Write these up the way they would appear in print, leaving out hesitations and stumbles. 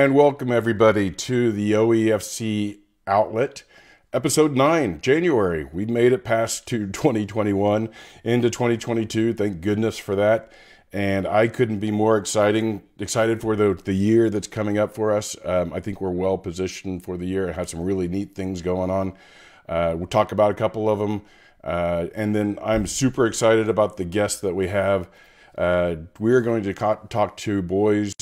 And welcome everybody to the OEFC outlet, episode 9, January. We made it past to 2021 into 2022. Thank goodness for that. And I couldn't be more excited for the year that's coming up for us. I think we're well positioned for the year and have some really neat things going on. We'll talk about a couple of them. And then I'm super excited about the guests that we have. We're going to talk to boys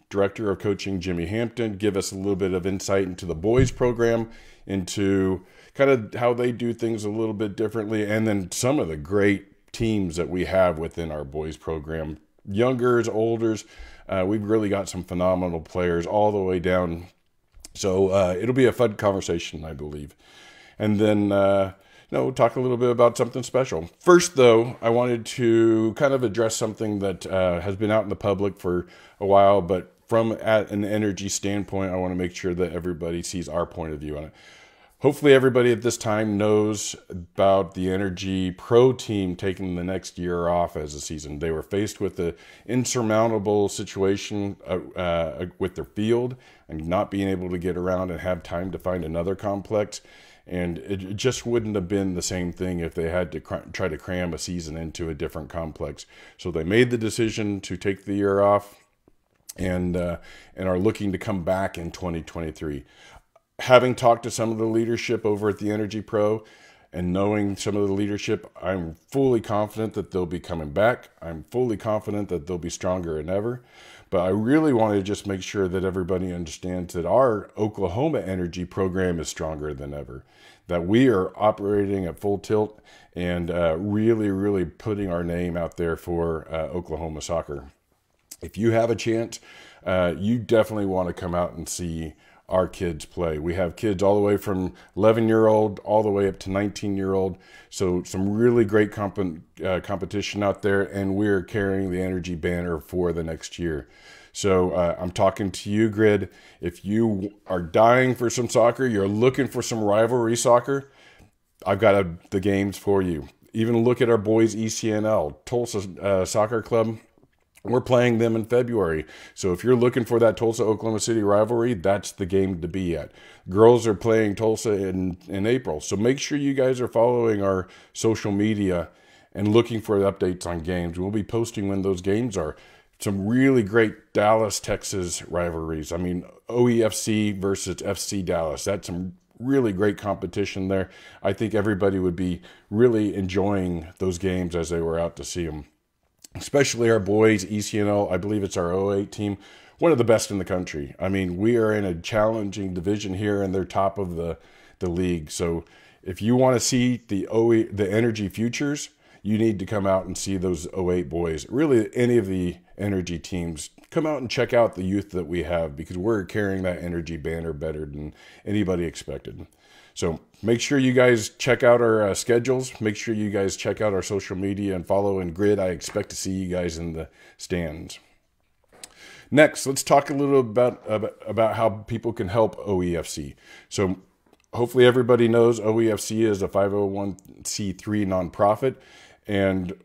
Director of Coaching Jimmy Hampton, give us a little bit of insight into the boys program, into kind of how they do things a little bit differently, and then some of the great teams that we have within our boys program. Youngers, olders, we've really got some phenomenal players all the way down. So it'll be a fun conversation, I believe. And then we'll talk a little bit about something special. First, though, I wanted to kind of address something that has been out in the public for a while, but from an energy standpoint, I want to make sure that everybody sees our point of view on it. Hopefully everybody at this time knows about the Energy Pro team taking the next year off as a season. They were faced with the insurmountable situation with their field and not being able to get around and have time to find another complex. And it just wouldn't have been the same thing if they had to try to cram a season into a different complex. So they made the decision to take the year off and are looking to come back in 2023. Having talked to some of the leadership over at the Energy Pro and knowing some of the leadership, I'm fully confident that they'll be coming back. I'm fully confident that they'll be stronger than ever. But I really want to just make sure that everybody understands that our Oklahoma Energy program is stronger than ever, that we are operating at full tilt and really putting our name out there for Oklahoma soccer. If you have a chance, you definitely want to come out and see our kids play. We have kids all the way from 11-year-old all the way up to 19-year-old. So some really great competition out there, and we're carrying the Energy banner for the next year. So I'm talking to you, Grid. If you are dying for some soccer, you're looking for some rivalry soccer, I've got the games for you. Even look at our boys ECNL, Tulsa Soccer Club. We're playing them in February. So if you're looking for that Tulsa-Oklahoma City rivalry, that's the game to be at. Girls are playing Tulsa in April. So make sure you guys are following our social media and looking for updates on games. We'll be posting when those games are. Some really great Dallas, Texas rivalries. I mean, OEFC versus FC Dallas. That's some really great competition there. I think everybody would be really enjoying those games as they were out to see them. Especially our boys, ECNL, I believe it's our 08 team, one of the best in the country. I mean, we are in a challenging division here, and they're top of the league. So if you want to see the Energy futures, you need to come out and see those 08 boys. Really, any of the Energy teams, come out and check out the youth that we have, because we're carrying that Energy banner better than anybody expected. So make sure you guys check out our schedules. Make sure you guys check out our social media and follow in Grid. I expect to see you guys in the stands. Next, let's talk a little about how people can help OEFC. So hopefully everybody knows OEFC is a 501c3 nonprofit, and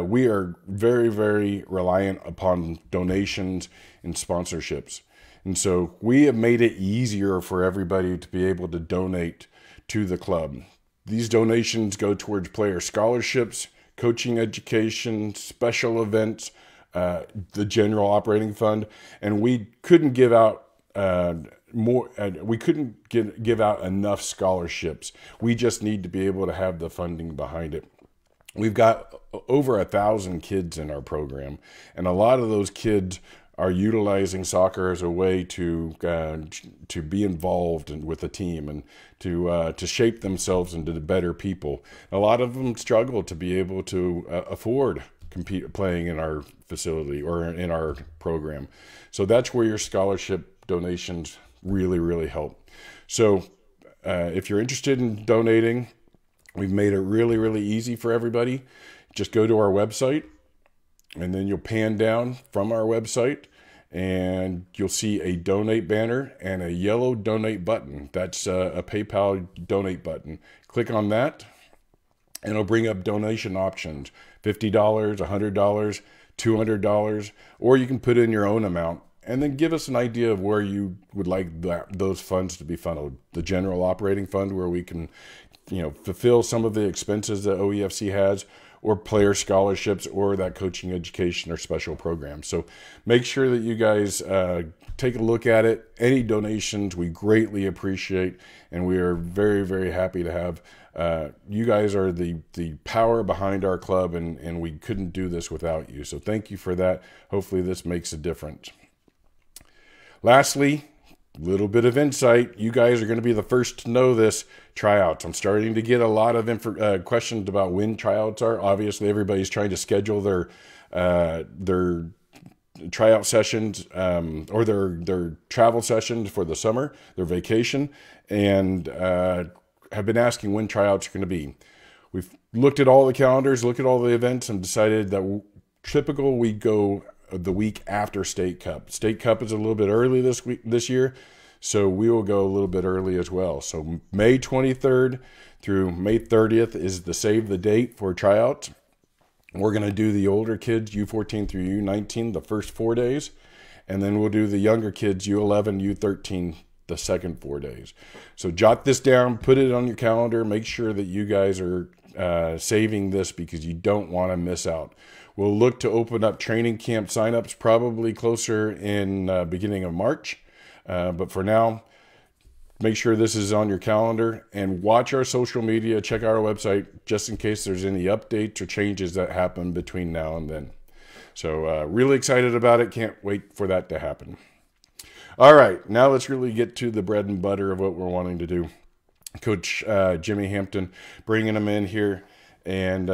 we are very reliant upon donations and sponsorships. And so we have made it easier for everybody to be able to donate to the club. These donations go towards player scholarships, coaching education, special events, the general operating fund, and we couldn't give out more. We couldn't give out enough scholarships. We just need to be able to have the funding behind it. We've got over 1,000 kids in our program, and a lot of those kids are utilizing soccer as a way to be involved with the team and to shape themselves into better people. A lot of them struggle to be able to afford playing in our facility or in our program. So that's where your scholarship donations really help. So if you're interested in donating, we've made it really easy for everybody. Just go to our website, and then you'll pan down from our website and you'll see a donate banner and a yellow donate button. That's a PayPal donate button. Click on that and it'll bring up donation options, $50, $100, $200, or you can put in your own amount and then give us an idea of where you would like those funds to be funneled. The general operating fund, where we can, fulfill some of the expenses that OEFC has, or player scholarships, or that coaching education or special programs. So make sure that you guys take a look at it. Any donations we greatly appreciate, and we are very, very happy to have you guys are the power behind our club, and we couldn't do this without you. So thank you for that. Hopefully this makes a difference. Lastly, a little bit of insight. You guys are going to be the first to know this. Tryouts. I'm starting to get a lot of questions about when tryouts are. Obviously, everybody's trying to schedule their tryout sessions or their travel sessions for the summer, their vacation, and have been asking when tryouts are going to be. We've looked at all the calendars, looked at all the events, and decided that typical we go the week after State Cup. State Cup is a little bit early this year, so we will go a little bit early as well. So May 23rd through May 30th is the save the date for tryouts. We're going to do the older kids, U14 through U19, the first 4 days, and then we'll do the younger kids, U11, U13, the second 4 days. So jot this down, put it on your calendar, make sure that you guys are saving this, because you don't want to miss out. We'll look to open up training camp signups probably closer in beginning of March. But for now, make sure this is on your calendar, and watch our social media, check our website, just in case there's any updates or changes that happen between now and then. So really excited about it. Can't wait for that to happen. All right, now let's really get to the bread and butter of what we're wanting to do. Coach Jimmy Hampton, bringing him in here, and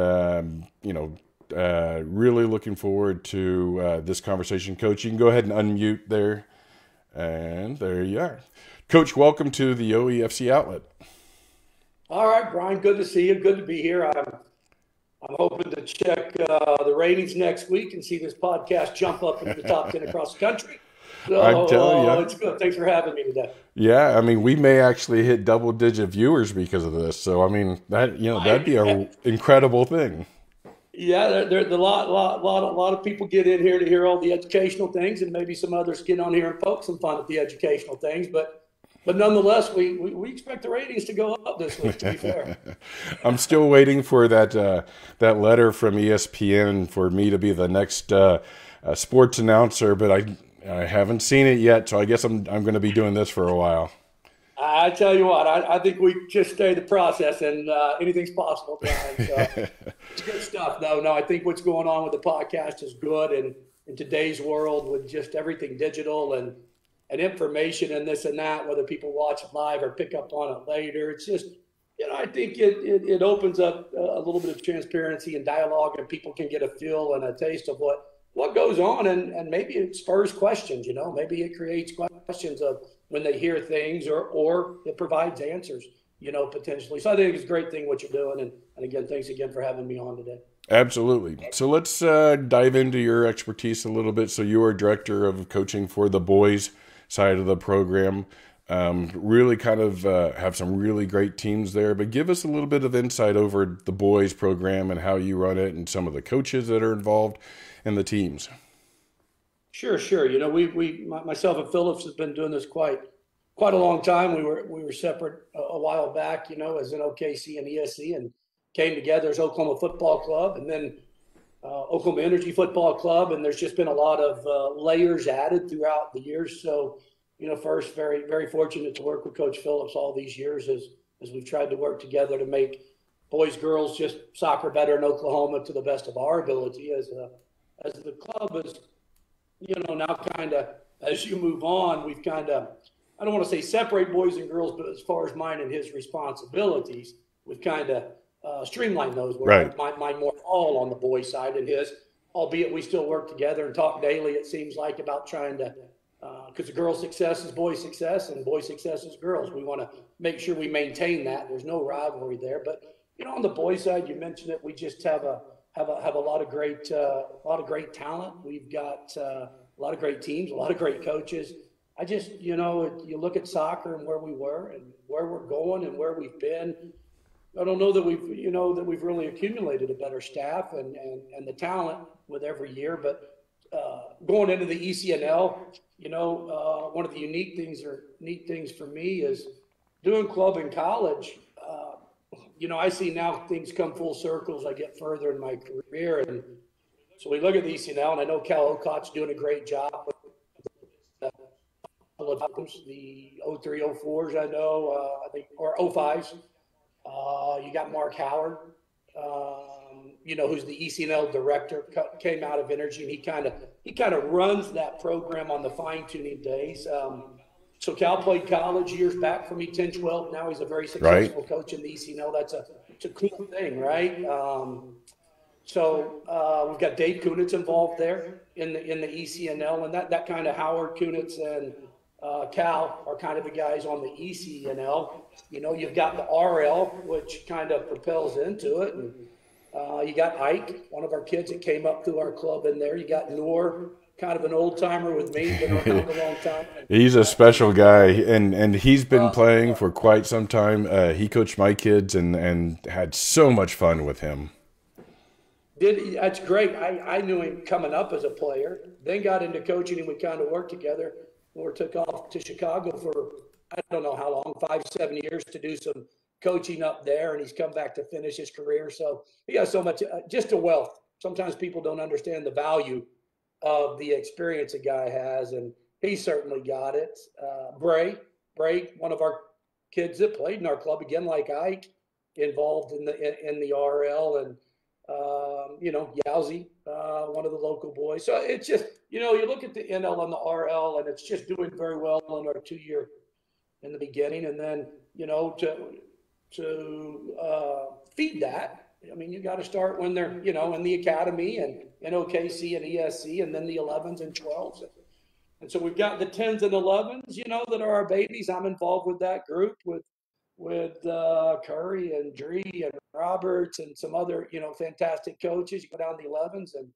really looking forward to this conversation. Coach, you can go ahead and unmute there, and there you are. Coach, welcome to the OEFC Outlet. All right, Brian, good to see you. Good to be here. I'm hoping to check the ratings next week and see this podcast jump up into the top 10 across the country. So, I'm telling you. It's good. Thanks for having me today. Yeah, I mean, we may actually hit double-digit viewers because of this. So, I mean, that'd be an incredible thing. Yeah, there's a lot of people get in here to hear all the educational things, and maybe some others get on here and poke some fun at the educational things. But nonetheless, we expect the ratings to go up this week, to be fair. I'm still waiting for that letter from ESPN for me to be the next sports announcer, but I haven't seen it yet, so I guess I'm going to be doing this for a while. I tell you what, I think we just stay the process, and anything's possible, Brian. So it's good stuff, though. No, I think what's going on with the podcast is good, and in today's world with just everything digital and information and this and that, whether people watch it live or pick up on it later, it's just, I think it opens up a little bit of transparency and dialogue, and people can get a feel and a taste of what goes on, and maybe it spurs questions, maybe it creates questions of when they hear things, or it provides answers, potentially. So I think it's a great thing what you're doing, and again, thanks again for having me on today. Absolutely. So let's dive into your expertise a little bit. So you are director of coaching for the boys side of the program. Really kind of have some really great teams there, but give us a little bit of insight over the boys program and how you run it, and some of the coaches that are involved in the teams. Sure. Myself and Phillips has been doing this quite a long time. We were separate a while back, as an OKC and ESC, and came together as Oklahoma Football Club, and then Oklahoma Energy Football Club, and there's just been a lot of layers added throughout the years. So, first, very, very fortunate to work with Coach Phillips all these years as we've tried to work together to make boys, girls, just soccer better in Oklahoma to the best of our ability. As the club is, now kind of, as you move on, we've kind of, I don't want to say separate boys and girls, but as far as mine and his responsibilities, we've kind of streamlined those. Right. Mine more all on the boys' side, and his, albeit we still work together and talk daily, it seems like, about trying to, because the girls' success is boys' success and boys' success is girls. We want to make sure we maintain that. There's no rivalry there. But, on the boys' side, you mentioned it, we just have a lot of great talent. We've got a lot of great teams, a lot of great coaches. I just, you look at soccer and where we were and where we're going and where we've been. I don't know that we've really accumulated a better staff and the talent with every year, but going into the ECNL, one of the unique things or neat things for me is doing club in college. I see now things come full circle as I get further in my career. And so we look at the ECNL, and I know Cal Ocott's doing a great job with the 03, 04s, I know, I think, or 05s. You got Mark Howard, who's the ECNL director, came out of Energy, and he kind of runs that program on the fine tuning days. So Cal played college years back for me, 10, 12. Now he's a very successful coach in the ECNL. It's a cool thing, right? So we've got Dave Kunitz involved there in the ECNL, and that kind of Howard, Kunitz, and Cal are kind of the guys on the ECNL. You've got the RL, which kind of propels into it. And you got Ike, one of our kids that came up through our club in there. You got Noor, kind of an old timer with me, been around a long time. He's a special guy, and he's been playing for quite some time. He coached my kids and had so much fun with him. That's great. I knew him coming up as a player, then got into coaching, and we kind of worked together. Or took off to Chicago for, I don't know how long, 5-7 years to do some coaching up there, and he's come back to finish his career. So he has so much, just a wealth. Sometimes people don't understand the value of the experience a guy has, and he certainly got it. Bray, one of our kids that played in our club, again, like Ike, involved in the RL, and Yowzy, one of the local boys. So it's just, you look at the NL and the RL, and it's just doing very well in our 2-year in the beginning. And then, to feed that, I mean, you got to start when they're, in the academy and in OKC and ESC, and then the 11s and 12s. And so we've got the 10s and 11s, that are our babies. I'm involved with that group with Curry and Dree and Roberts and some other, fantastic coaches. You go down the 11s, and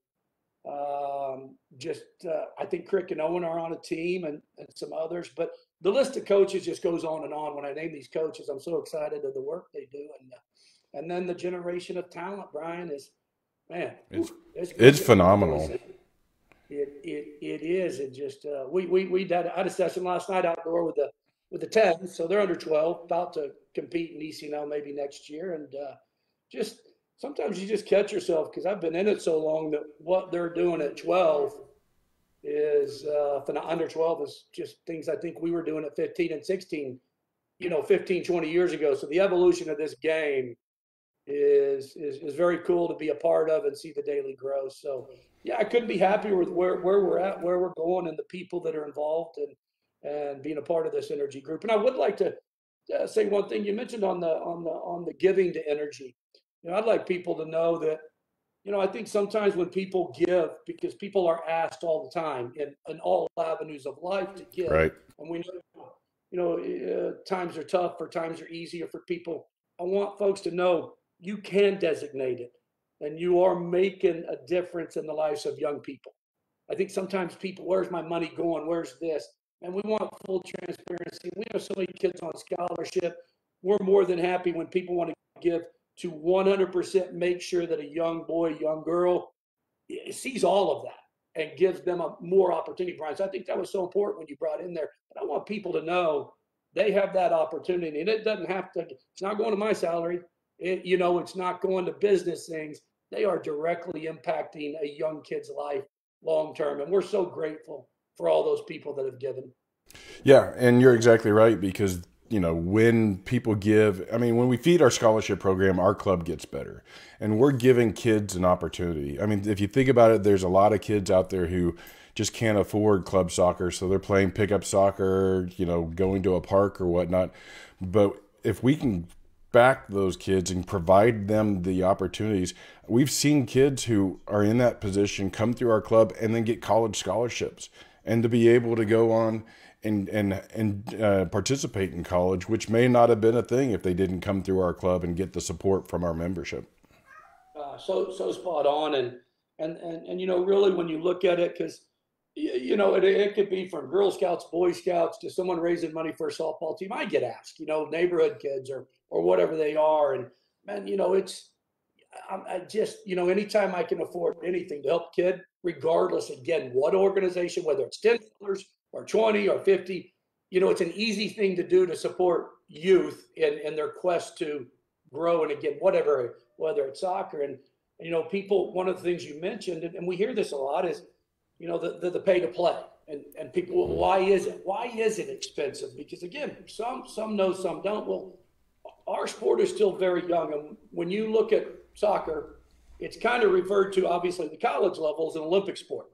I think Crick and Owen are on a team, and some others. But the list of coaches just goes on and on. When I name these coaches, I'm so excited of the work they do. And then the generation of talent, Brian, is, man, it's phenomenal. It is. It just we had a session last night outdoor with the 10s, so they're under 12, about to compete in ECNL maybe next year. And just sometimes you just catch yourself, because I've been in it so long, that what they're doing at 12 is under 12 is just things I think we were doing at 15 and 16, 15, 20 years ago. So the evolution of this game is very cool to be a part of and see the daily growth. So yeah, I couldn't be happier with where we're at, where we're going, and the people that are involved, and being a part of this Energy group. And I would like to say one thing you mentioned on the giving to Energy. I'd like people to know that, I think sometimes when people give, because people are asked all the time in all avenues of life to give, right? And we know, times are tough or times are easier for people. I want folks to know you can designate it, and you are making a difference in the lives of young people. I think sometimes people, where's my money going? Where's this? And we want full transparency. We have so many kids on scholarship. We're more than happy when people want to give to 100% make sure that a young boy, young girl sees all of that and gives them more opportunity, Brian. So I think that was so important when you brought in there. But I want people to know they have that opportunity, and it doesn't have to, it's not going to my salary. It's not going to business things. They are directly impacting a young kid's life long-term. And we're so grateful for all those people that have given. Yeah, and you're exactly right, because, when people give, when we feed our scholarship program, our club gets better, and we're giving kids an opportunity. If you think about it, there's a lot of kids out there who just can't afford club soccer, so they're playing pickup soccer, going to a park or whatnot. But if we can back those kids and provide them the opportunities, we've seen kids who are in that position come through our club and then get college scholarships, and to be able to go on and participate in college, which may not have been a thing if they didn't come through our club and get the support from our membership. So spot on. And really, when you look at it, because it could be from Girl Scouts, Boy Scouts, to someone raising money for a softball team. I get asked, neighborhood kids or whatever they are. And man, I just, anytime I can afford anything to help a kid regardless, again, what organization, whether it's $10 or 20 or 50, it's an easy thing to do to support youth in their quest to grow. And again, whether it's soccer and, people, one of the things you mentioned, and we hear this a lot is, the pay to play. And people, well, why is it expensive? Because again, some know, some don't. Well, our sport is still very young. And when you look at soccer, it's kind of referred to, obviously, the college level as an Olympic sport.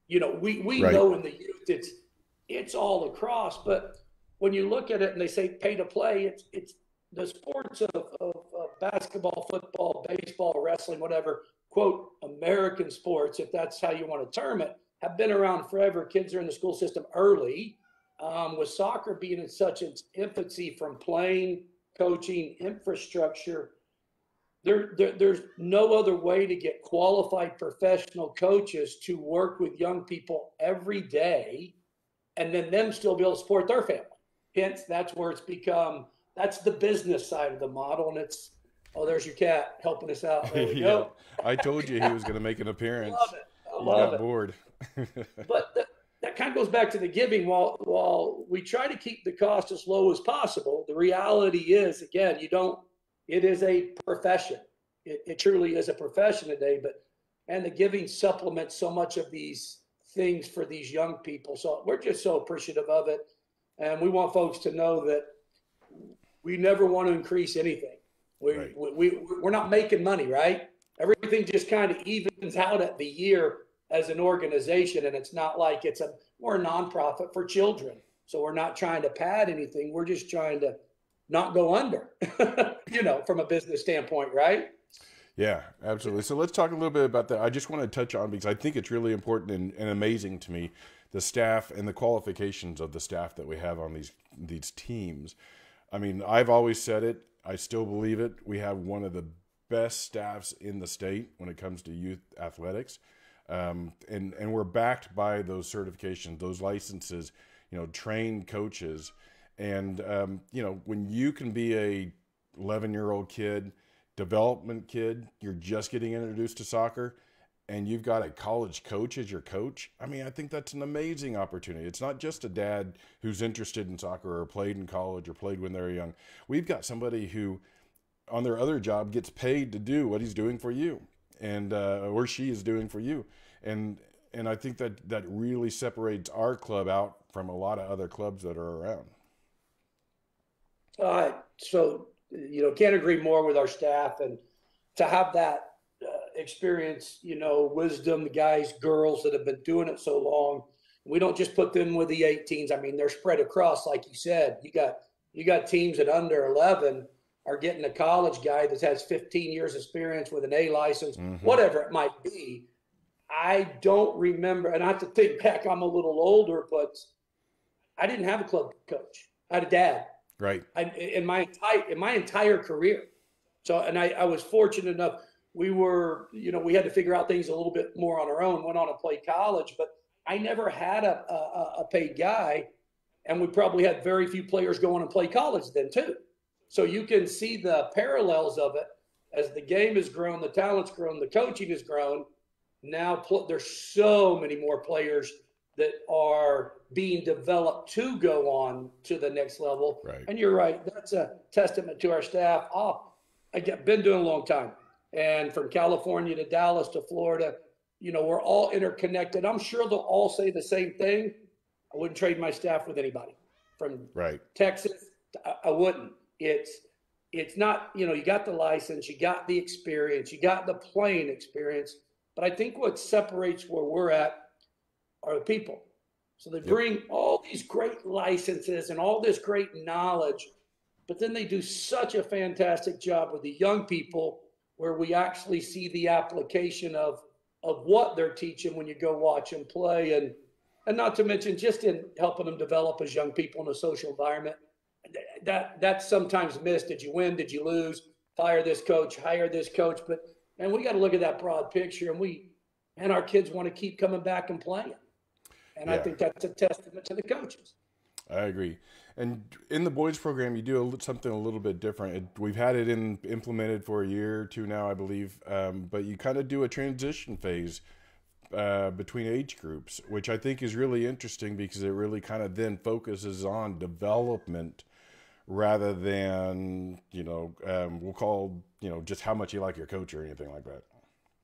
We Right. know in the youth it's all across. But when you look at it and they say pay to play, it's the sports of basketball, football, baseball, wrestling, whatever, quote, American sports, if that's how you want to term it, have been around forever. Kids are in the school system early, with soccer being in such its infancy from playing, coaching, infrastructure. There's no other way to get qualified professional coaches to work with young people every day and then them still be able to support their family. Hence, that's where it's become, that's the business side of the model. And it's, oh, there's your cat helping us out. There we go. I told you he was going to make an appearance. I love it. Bored. But that kind of goes back to the giving. While we try to keep the cost as low as possible, the reality is, again, it is a profession. It truly is a profession today, and the giving supplements so much of these things for these young people. So we're just so appreciative of it. And we want folks to know that we never want to increase anything. We're not making money, right? Everything just kind of evens out at the year as an organization. And it's not like we're a nonprofit for children. So we're not trying to pad anything. We're just trying to not go under, from a business standpoint, right? Yeah, absolutely. So let's talk a little bit about that. I just want to touch on, because I think it's really important and amazing to me, the staff and the qualifications of the staff that we have on these teams. I mean, I've always said it. I still believe it. We have one of the best staffs in the state when it comes to youth athletics. And we're backed by those certifications, those licenses, trained coaches. And, when you can be a 11-year-old kid, development kid, you're just getting introduced to soccer, and you've got a college coach as your coach. I mean, I think that's an amazing opportunity. It's not just a dad who's interested in soccer or played in college or played when they're young. We've got somebody who, on their other job, gets paid to do what he's doing for you, and or she is doing for you. And I think that really separates our club out from a lot of other clubs that are around. So, can't agree more with our staff, and to have that experience, wisdom, the guys, girls that have been doing it so long. We don't just put them with the 18s. I mean, they're spread across, like you said. You got teams that under 11 are getting a college guy that has 15 years experience with an A license, whatever it might be. I don't remember, and I have to think back, I'm a little older, but I didn't have a club coach. I had a dad. Right. In my entire career. So, and I was fortunate enough, we had to figure out things a little bit more on our own, went on to play college, but I never had a paid guy, and we probably had very few players go on and play college then too. So you can see the parallels of it as the game has grown, the talent's grown, the coaching has grown. Now there's so many more players that are being developed to go on to the next level. Right. And you're right. That's a testament to our staff. I've been doing a long time. And from California to Dallas to Florida, we're all interconnected. I'm sure they'll all say the same thing. I wouldn't trade my staff with anybody. From Texas, I wouldn't. It's not, you got the license, you got the experience, you got the playing experience. But I think what separates where we're at are the people. So they bring all these great licenses and all this great knowledge, but then they do such a fantastic job with the young people where we actually see the application of what they're teaching when you go watch them play. And not to mention just in helping them develop as young people in a social environment. That's sometimes missed. Did you win? Did you lose? Fire this coach, hire this coach. And we got to look at that broad picture, and our kids want to keep coming back and playing. And I think that's a testament to the coaches. I agree. And in the boys program, you do something a little bit different. We've had it implemented for a year or two now, I believe. But you kind of do a transition phase between age groups, which I think is really interesting because it really kind of then focuses on development rather than, we'll call, just how much you like your coach or anything like that.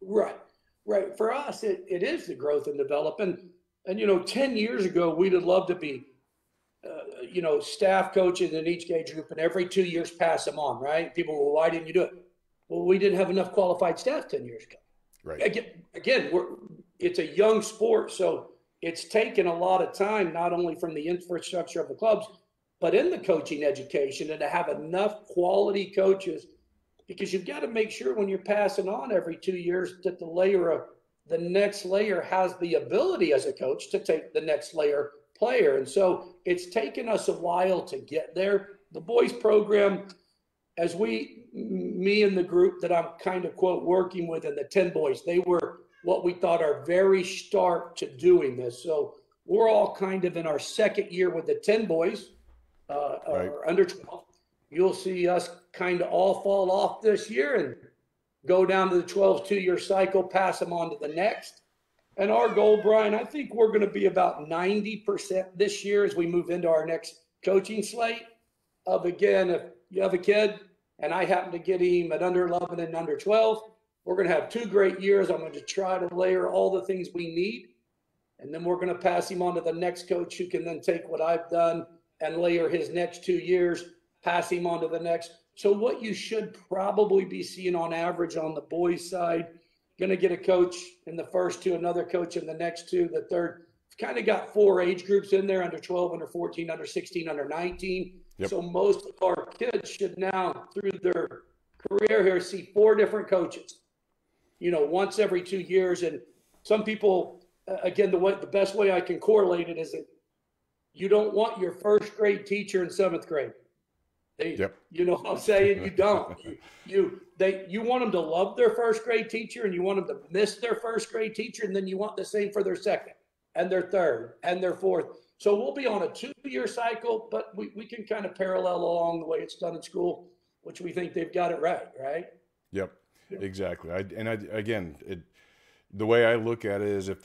Right, right. For us, it is the growth and development. And 10 years ago, we'd have loved to be, staff coaches in each age group, and every 2 years pass them on, right? People, well, why didn't you do it? Well, we didn't have enough qualified staff 10 years ago. Right. Again, it's a young sport, so it's taken a lot of time, not only from the infrastructure of the clubs, but in the coaching education, and to have enough quality coaches, because you've got to make sure when you're passing on every 2 years that the next layer has the ability as a coach to take the next layer player. And so it's taken us a while to get there. The boys program, as me and the group that I'm kind of quote working with, and the 10 boys, they were what we thought are very start to doing this. So we're all kind of in our second year with the 10 boys, Right. or under 12. You'll see us kind of all fall off this year and go down to the 12 2-year cycle, pass them on to the next. And our goal, Brian, I think we're going to be about 90% this year as we move into our next coaching slate of, again, if you have a kid and I happen to get him at under 11 and under 12, we're going to have 2 great years. I'm going to try to layer all the things we need. And then we're going to pass him on to the next coach who can then take what I've done and layer his next 2 years, pass him on to the next. So what you should probably be seeing on average on the boys' side, going to get a coach in the first 2, another coach in the next 2, the third. Kind of got 4 age groups in there, under 12, under 14, under 16, under 19. Yep. So most of our kids should now, through their career here, see 4 different coaches, once every 2 years. And some people, again, the best way I can correlate it is that you don't want your first grade teacher in 7th grade. Yep. You know what I'm saying? You don't. You want them to love their first grade teacher, and you want them to miss their first grade teacher, and then you want the same for their second and their third and their fourth. So we'll be on a 2-year cycle, but we can kind of parallel along the way it's done in school, which we think they've got it right? Yep, exactly. The way I look at it is if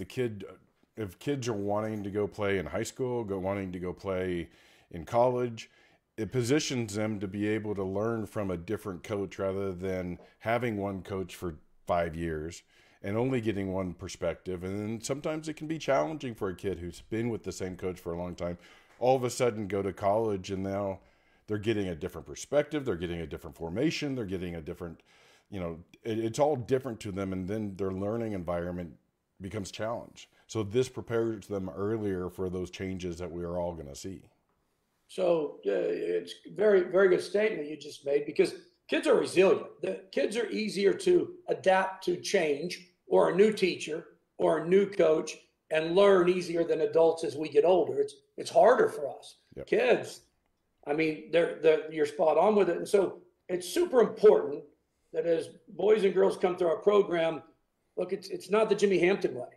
kids are wanting to go play in high school, wanting to go play in college, it positions them to be able to learn from a different coach rather than having one coach for 5 years and only getting one perspective. And then sometimes it can be challenging for a kid who's been with the same coach for a long time, all of a sudden go to college and now they're getting a different perspective. They're getting a different formation. They're getting a different, it's all different to them. And then their learning environment becomes challenged. So this prepares them earlier for those changes that we are all going to see. So it's very, very good statement you just made, because kids are resilient. The kids are easier to adapt to change, or a new teacher or a new coach, and learn easier than adults as we get older. It's harder for us. Yep. Kids, I mean, you're spot on with it. And so it's super important that as boys and girls come through our program, look, it's not the Jimmy Hampton way.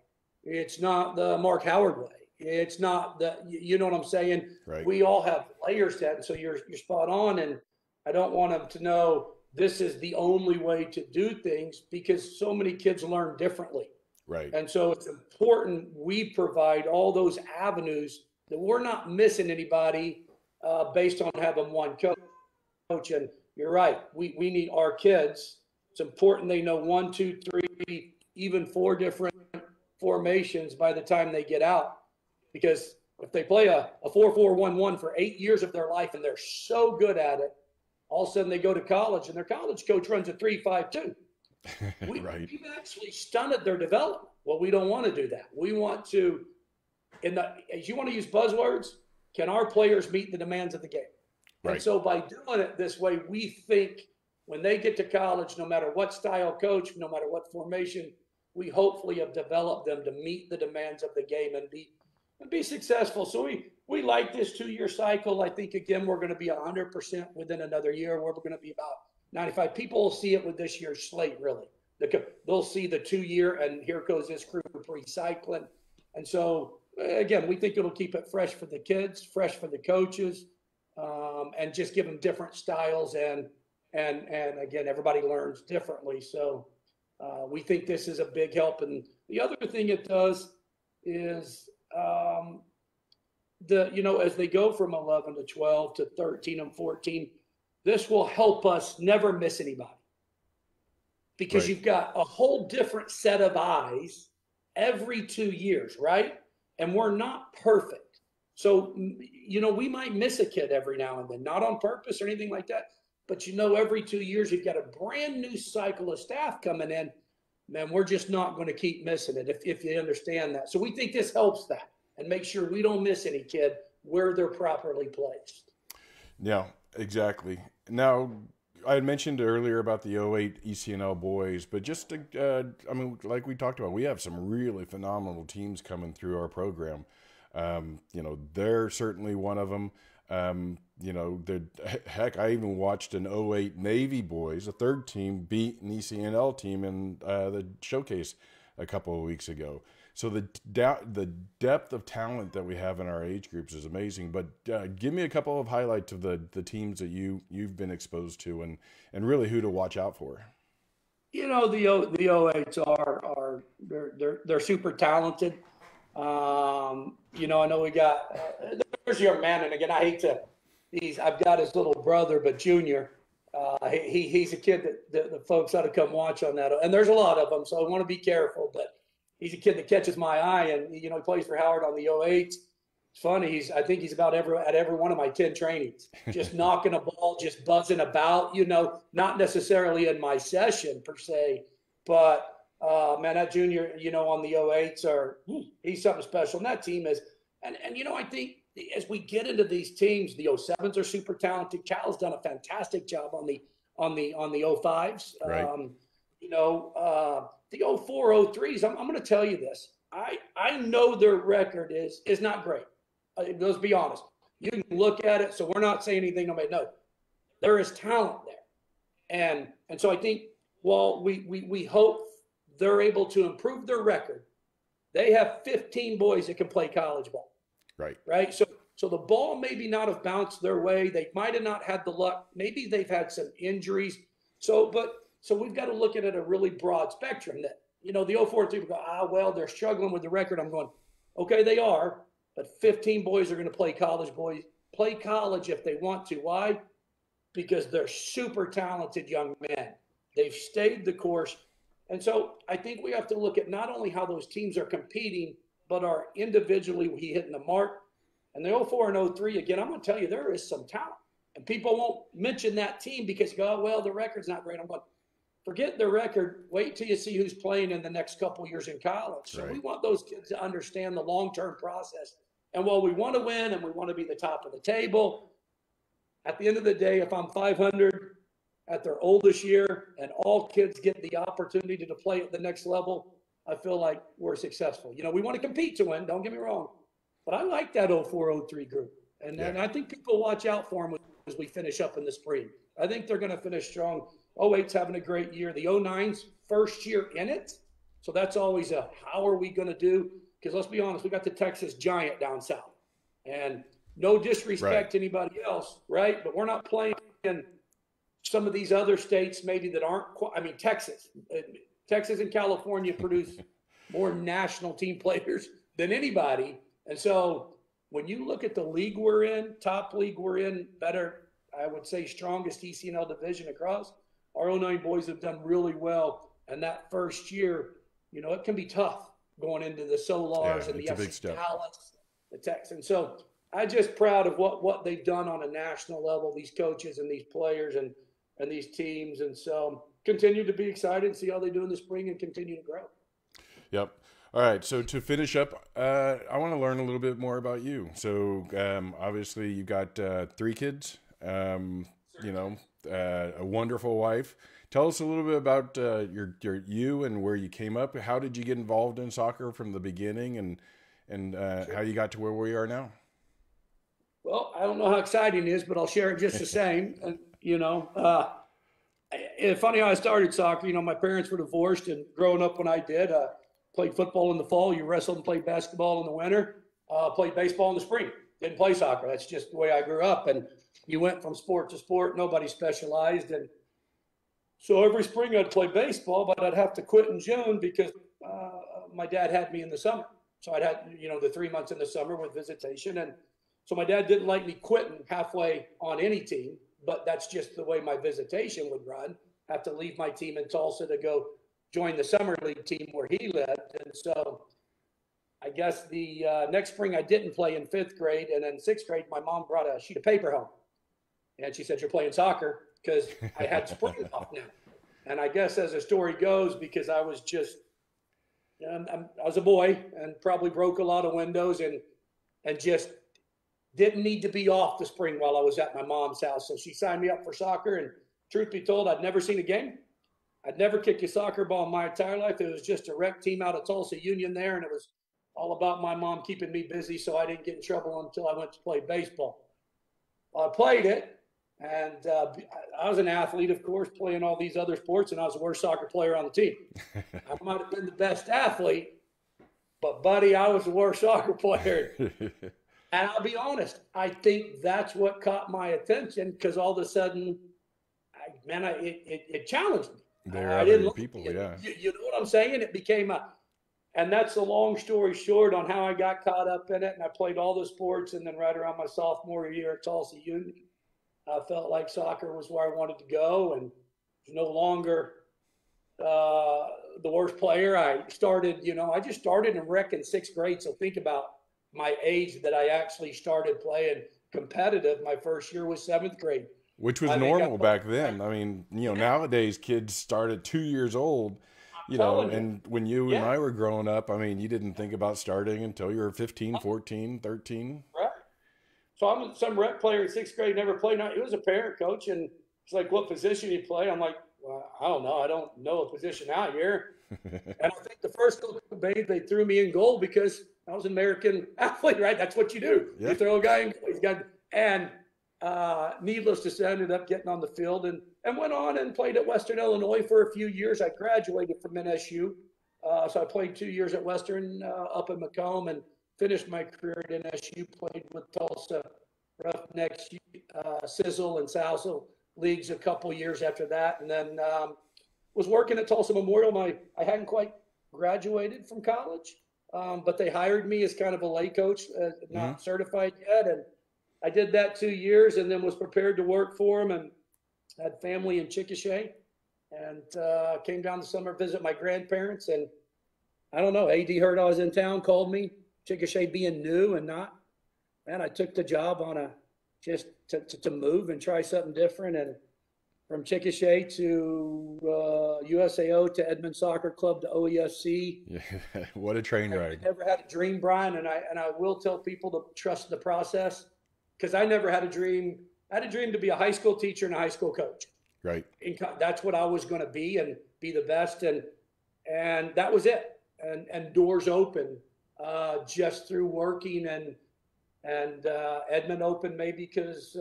It's not the Mark Howard way. It's not you know what I'm saying? Right. We all have layers to that. And so you're spot on. And I don't want them to know this is the only way to do things, because so many kids learn differently. Right. And so it's important we provide all those avenues, that we're not missing anybody based on having one coach. And you're right. We need our kids. It's important they know 1, 2, 3, even 4 different formations by the time they get out. Because if they play a 4-4-1-1 for 8 years of their life and they're so good at it, all of a sudden they go to college and their college coach runs a 3-5-2. Right. We've actually stunted their development. Well, we don't want to do that. We want to, as you want to use buzzwords, can our players meet the demands of the game? Right. And so by doing it this way, we think when they get to college, no matter what style coach, no matter what formation, we hopefully have developed them to meet the demands of the game and be successful. So we like this 2-year cycle. I think, again, we're going to be 100% within another year, where we're going to be about 95. People will see it with this year's slate, really. They'll see the 2-year, and here goes this group recycling. And so, again, we think it'll keep it fresh for the kids, fresh for the coaches, and just give them different styles. And again, everybody learns differently. So We think this is a big help. And the other thing it does is as they go from 11 to 12 to 13 and 14, this will help us never miss anybody, because Right. you've got a whole different set of eyes every 2 years, right? And we're not perfect. So, we might miss a kid every now and then, not on purpose or anything like that. But, every 2 years, you've got a brand new cycle of staff coming in. Man, we're just not going to keep missing it, if you understand that. So we think this helps that and make sure we don't miss any kid where they're properly placed. Yeah, exactly. Now, I had mentioned earlier about the '08 ECNL boys, but just to, like we talked about, we have some really phenomenal teams coming through our program. They're certainly one of them. Heck, I even watched an '08 Navy boys, a third team, beat an ECNL team in the showcase a couple of weeks ago. So the depth of talent that we have in our age groups is amazing. But give me a couple of highlights of the teams that you've been exposed to, and really who to watch out for. The 08s are they're super talented. I know we got there's your man, and again, I hate to. I've got his little brother, but Junior. He's a kid that the folks ought to come watch on that. And there's a lot of them, so I want to be careful. But he's a kid that catches my eye, and he plays for Howard on the 08s. It's funny. I think he's at every one of my 10 trainings, just knocking a ball, just buzzing about. Not necessarily in my session per se, but. Man, that Junior, on the 08s he's something special. And that team is, and I think as we get into these teams, the 07s are super talented. Cal's done a fantastic job on the 05s. Right. The 04, 03s, I'm going to tell you this. I know their record is not great. Let's be honest. You can look at it, so we're not saying anything nobody knows. There is talent there. And so I think while we hope they're able to improve their record, they have 15 boys that can play college ball. Right. So the ball maybe not have bounced their way. They might have not had the luck. Maybe they've had some injuries. So we've got to look at it a really broad spectrum. That the 04 people go, they're struggling with the record. I'm going, okay, they are, but 15 boys are going to play college. Boys play college if they want to. Why? Because they're super talented young men. They've stayed the course. And so I think we have to look at not only how those teams are competing, but are individually hitting the mark. And the 04 and 03, again, I'm going to tell you, there is some talent. And people won't mention that team because you go, the record's not great. I'm going, forget the record. Wait till you see who's playing in the next couple of years in college. So we want those kids to understand the long-term process. And while we want to win and we want to be the top of the table, at the end of the day, if I'm 500 at their oldest year and all kids get the opportunity to play at the next level, I feel like we're successful. We want to compete to win, don't get me wrong. But I like that 04, 03 group. And I think people watch out for them as we finish up in the spring. I think they're going to finish strong. 08's having a great year. The 09's first year in it. So that's always how are we going to do? Because let's be honest, we got the Texas Giant down south. And no disrespect to anybody else, right? But we're not playing in some of these other states maybe that aren't Texas and California produce more national team players than anybody. And so when you look at the league we're in, top league we're in, better, I would say strongest ECNL division across, our 09 boys have done really well. And that first year, it can be tough going into the Solars and the FC Dallas, the Texans. So I'm just proud of what they've done on a national level, these coaches and these players and these teams. And so continue to be excited and see how they do in the spring and continue to grow. Yep. All right. So to finish up, I want to learn a little bit more about you. So obviously you got 3 kids, a wonderful wife. Tell us a little bit about you and where you came up. How did you get involved in soccer from the beginning, and how you got to where we are now? Well, I don't know how exciting it is, but I'll share it just the same. It's funny how I started soccer. My parents were divorced, and growing up when I did, played football in the fall. You wrestled and played basketball in the winter. Played baseball in the spring. Didn't play soccer. That's just the way I grew up. And you went from sport to sport. Nobody specialized. And So every spring I'd play baseball, but I'd have to quit in June because my dad had me in the summer. So I'd had, the 3 months in the summer with visitation. And so my dad didn't like me quitting halfway on any team, but that's just the way my visitation would run. I have to leave my team in Tulsa to go join the summer league team where he led. And so I guess the next spring I didn't play in 5th grade. And then 6th grade, my mom brought a sheet of paper home. And she said, "You're playing soccer," because I had spring off now. And I guess as the story goes, because I was just, I was a boy and probably broke a lot of windows and just didn't need to be off the spring while I was at my mom's house. So she signed me up for soccer. And truth be told, I'd never seen a game. I'd never kicked a soccer ball in my entire life. It was just a rec team out of Tulsa Union there. And it was all about my mom keeping me busy so I didn't get in trouble until I went to play baseball. Well, I played it. And I was an athlete, of course, playing all these other sports, and I was the worst soccer player on the team. I might have been the best athlete, but, buddy, I was the worst soccer player. And I'll be honest, I think that's what caught my attention because all of a sudden, it challenged me. There are other people, yeah. You know what I'm saying? It became and that's the long story short on how I got caught up in it. And I played all the sports, and then right around my sophomore year at Tulsa Union, I felt like soccer was where I wanted to go, and was no longer the worst player. I started, I just started in rec in 6th grade. So think about my age that I actually started playing competitive. My first year was 7th grade. Which was normal back then. I mean, nowadays kids start at 2 years old, and when you and I were growing up, I mean, you didn't think about starting until you were 15, 14, 13. Right. So I'm some rec player in 6th grade, never played. It was a parent coach, and it's like, "What position you play?" I'm like, "Well, I don't know. I don't know a position out here." And I think the first debate, they threw me in goal because I was an American athlete, right? That's what you do. Yeah. You throw a guy in goal. He's got, and needless to say, I ended up getting on the field and went on and played at Western Illinois for a few years. I graduated from NSU. So I played 2 years at Western up in Macomb and finished my career at NSU, played with Tulsa Roughnecks, Sizzle and Sousel leagues a couple years after that. And then was working at Tulsa Memorial. I hadn't quite graduated from college, but they hired me as kind of a lay coach, not certified yet. And I did that 2 years and then was prepared to work for them and had family in Chickasha and came down the summer, visit my grandparents. And I don't know, AD heard I was in town, called me. Chickasha being new and not, man, I took the job on just to move and try something different. And from Chickasha to USAO to Edmond Soccer Club to OEFC. Yeah, what a train ride. I never had a dream, Brian, and I will tell people to trust the process because I never had a dream. I had a dream to be a high school teacher and a high school coach. Right. That's what I was going to be and be the best. And that was it. And doors open. Just through working and Edmond opened maybe because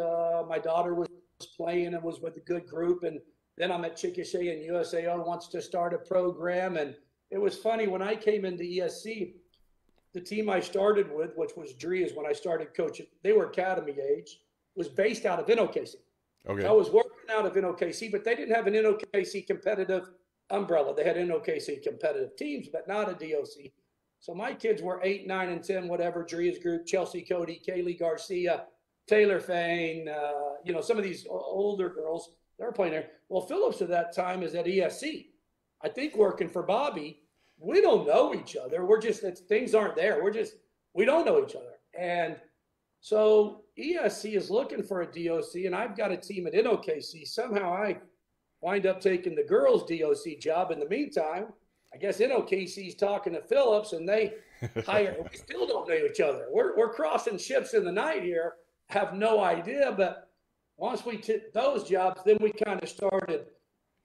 my daughter was playing and was with a good group, and then I'm at Chickasha and USAO wants to start a program. And it was funny when I came into ESC, the team I started with, which was Drees when I started coaching, they were academy age, was based out of NOKC. Okay. I was working out of NOKC, but they didn't have an NOKC competitive umbrella. They had NOKC competitive teams, but not a DOC. So my kids were 8, 9, and 10, whatever, Drees group, Chelsea Cody, Kaylee Garcia, Taylor Fain, some of these older girls, they're playing there. Well, Phillips at that time is at ESC. I think working for Bobby, we don't know each other. Things aren't there. We don't know each other. And so ESC is looking for a DOC, and I've got a team at NOKC. Somehow I wind up taking the girls' DOC job in the meantime. I guess NOKC's talking to Phillips, and they hire. We still don't know each other. We're crossing ships in the night here. Have no idea, but once we took those jobs, then we kind of started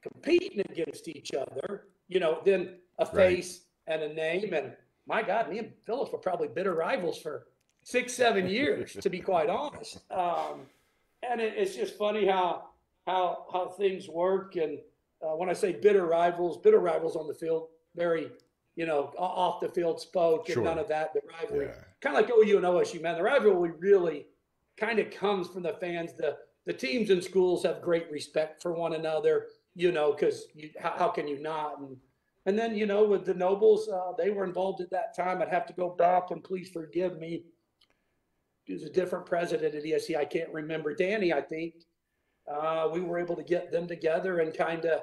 competing against each other. Then a face and a name. And my God, me and Phillips were probably bitter rivals for 6, 7 years, to be quite honest. And it's just funny how things work. And when I say bitter rivals on the field, very, off the field spoke and none of that. The rivalry, kind of like OU and OSU, man. The rivalry really kind of comes from the fans. The teams and schools have great respect for one another. because how can you not? And then, with the Nobles, they were involved at that time. I'd have to go back, and please forgive me. There's a different president at ESC. I can't remember. Danny, I think. We were able to get them together and kind of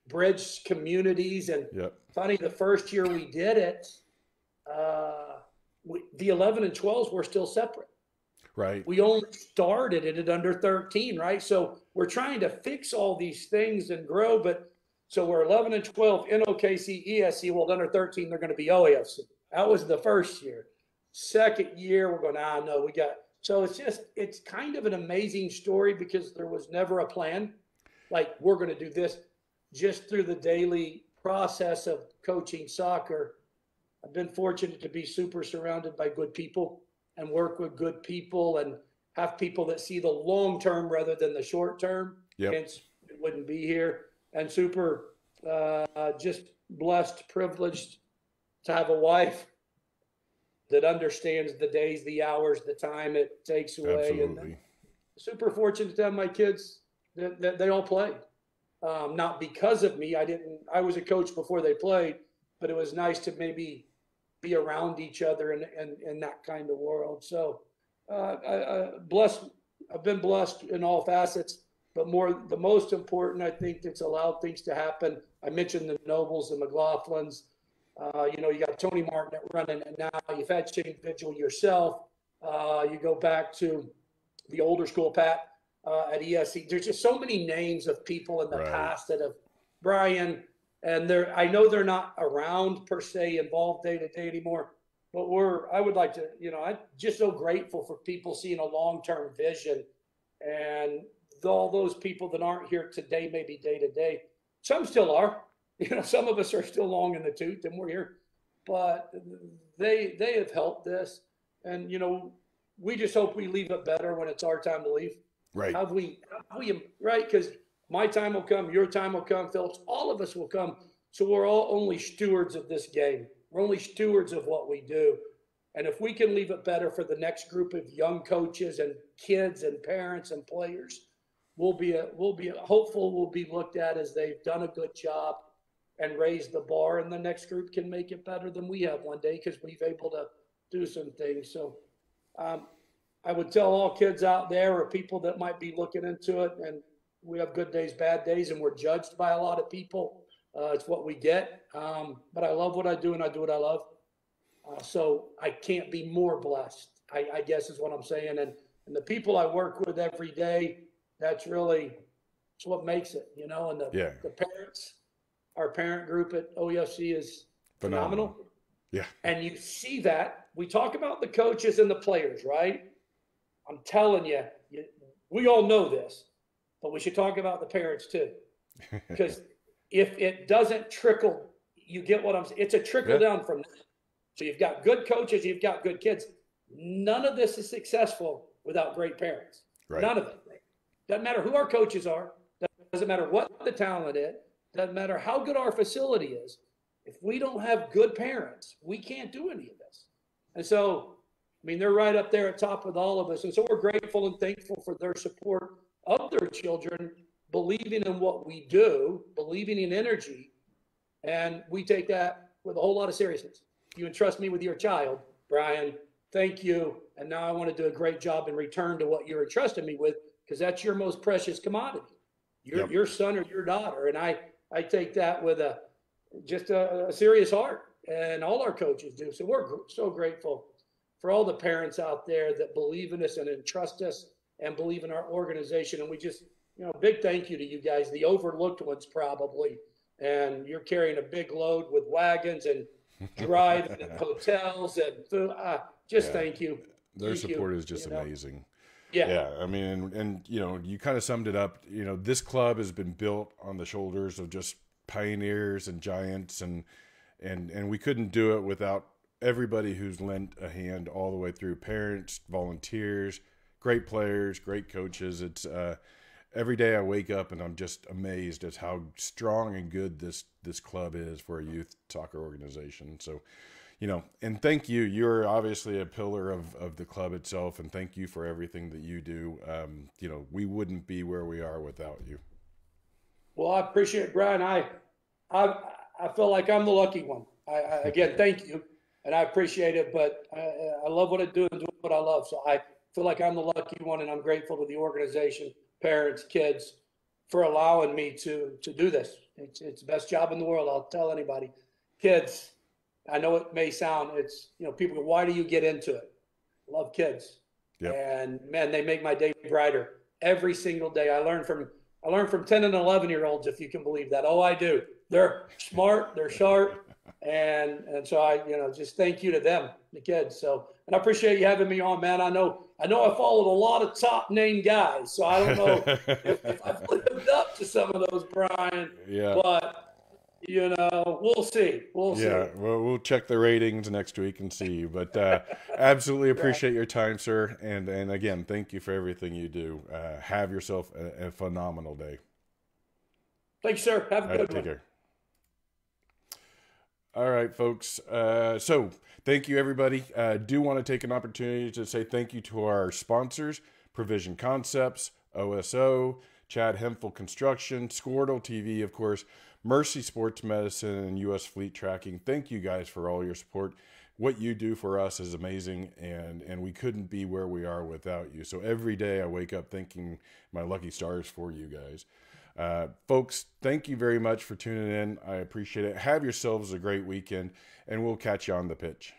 bridge communities. And funny, the first year we did it, the 11 and 12s were still separate. Right. We only started it at under 13, right? So we're trying to fix all these things and grow. But so we're 11 and 12 in OKC, ESC. Well, under 13, they're going to be OEFC. That was the first year. Second year, we're going, no, we got. So it's kind of an amazing story because there was never a plan. Like, we're going to do this. Just through the daily process of coaching soccer, I've been fortunate to be super surrounded by good people and work with good people and have people that see the long term rather than the short term. Hence, it wouldn't be here. And super just blessed, privileged to have a wife that understands the days, the hours, the time it takes away. Absolutely. And super fortunate to have my kids that they all played. Not because of me. I was a coach before they played, but it was nice to maybe be around each other in that kind of world. So I've been blessed in all facets, but the most important, I think, that's allowed things to happen. I mentioned the Nobles, the McLaughlins. You got Tony Martin running it now. You've had Shane Vigil yourself. You go back to the older school, Pat, at ESC. There's just so many names of people in the past that have Brian. And I know they're not around per se, involved day to day anymore, but I would like to, I'm just so grateful for people seeing a long-term vision, and all those people that aren't here today, maybe day to day, some still are, some of us are still long in the tooth and we're here, but they have helped this. And, we just hope we leave it better when it's our time to leave. Right. Right. Because my time will come, your time will come, Phillips, all of us will come. So we're all only stewards of this game. We're only stewards of what we do. And if we can leave it better for the next group of young coaches and kids and parents and players, we'll be hopeful we'll be looked at as they've done a good job and raised the bar, and the next group can make it better than we have one day because we've able to do some things. So I would tell all kids out there or people that might be looking into it, and we have good days, bad days, and we're judged by a lot of people. It's what we get. But I love what I do, and I do what I love. So I can't be more blessed, I guess is what I'm saying. And the people I work with every day, it's what makes it, and the parents, our parent group at OEFC is phenomenal. Yeah. And you see that. We talk about the coaches and the players, right? I'm telling you, we all know this. But we should talk about the parents too, because if it doesn't trickle, you get what I'm saying. It's a trickle down from that. So you've got good coaches, you've got good kids. None of this is successful without great parents. Right. None of it. Doesn't matter who our coaches are. Doesn't matter what the talent is. Doesn't matter how good our facility is. If we don't have good parents, we can't do any of this. And so, they're right up there at top with all of us. And so we're grateful and thankful for their support of their children, believing in what we do, believing in energy, and we take that with a whole lot of seriousness. You entrust me with your child, Brian, thank you, and now I want to do a great job in return to what you're entrusting me with, because that's your most precious commodity, your son or your daughter, and I take that with a serious heart, and all our coaches do. So we're so grateful for all the parents out there that believe in us and entrust us and believe in our organization. And we just, big thank you to you guys, the overlooked ones probably. And you're carrying a big load with wagons and driving and hotels and food. Thank you. Their support is just amazing. Yeah. And you kind of summed it up. This club has been built on the shoulders of just pioneers and giants, and we couldn't do it without everybody who's lent a hand all the way through: parents, volunteers, great players, great coaches. It's every day I wake up and I'm just amazed at how strong and good this club is for a youth soccer organization. So, and thank you. You're obviously a pillar of the club itself, and thank you for everything that you do. We wouldn't be where we are without you. Well, I appreciate it, Brian. I feel like I'm the lucky one. Again, thank you, and I appreciate it. But I love what I do and do what I love. So I feel like I'm the lucky one, and I'm grateful to the organization, parents, kids, for allowing me to do this. It's the best job in the world. I'll tell anybody. Kids, I know it may sound, people go, why do you get into it? I love kids. Yep. And man, they make my day brighter every single day. I learn from 10 and 11-year-olds, if you can believe that. Oh, I do. They're smart, they're sharp. And so I, just thank you to them, the kids. So, and I appreciate you having me on, man. I know I followed a lot of top name guys, so I don't know if I've lived up to some of those, Brian. Yeah. But we'll see. We'll see. Yeah, well, we'll check the ratings next week and see. But absolutely appreciate your time, sir. And again, thank you for everything you do. Have yourself a phenomenal day. Thanks, sir. Have a good one. Take care. All right, folks. So thank you, everybody. Do want to take an opportunity to say thank you to our sponsors, Provision Concepts, OSO, Chad Hemphill Construction, Squirtle TV, of course, Mercy Sports Medicine, and U.S. Fleet Tracking. Thank you guys for all your support. What you do for us is amazing, and we couldn't be where we are without you. So every day I wake up thanking my lucky stars for you guys. Folks, thank you very much for tuning in. I appreciate it. Have yourselves a great weekend, and we'll catch you on the pitch.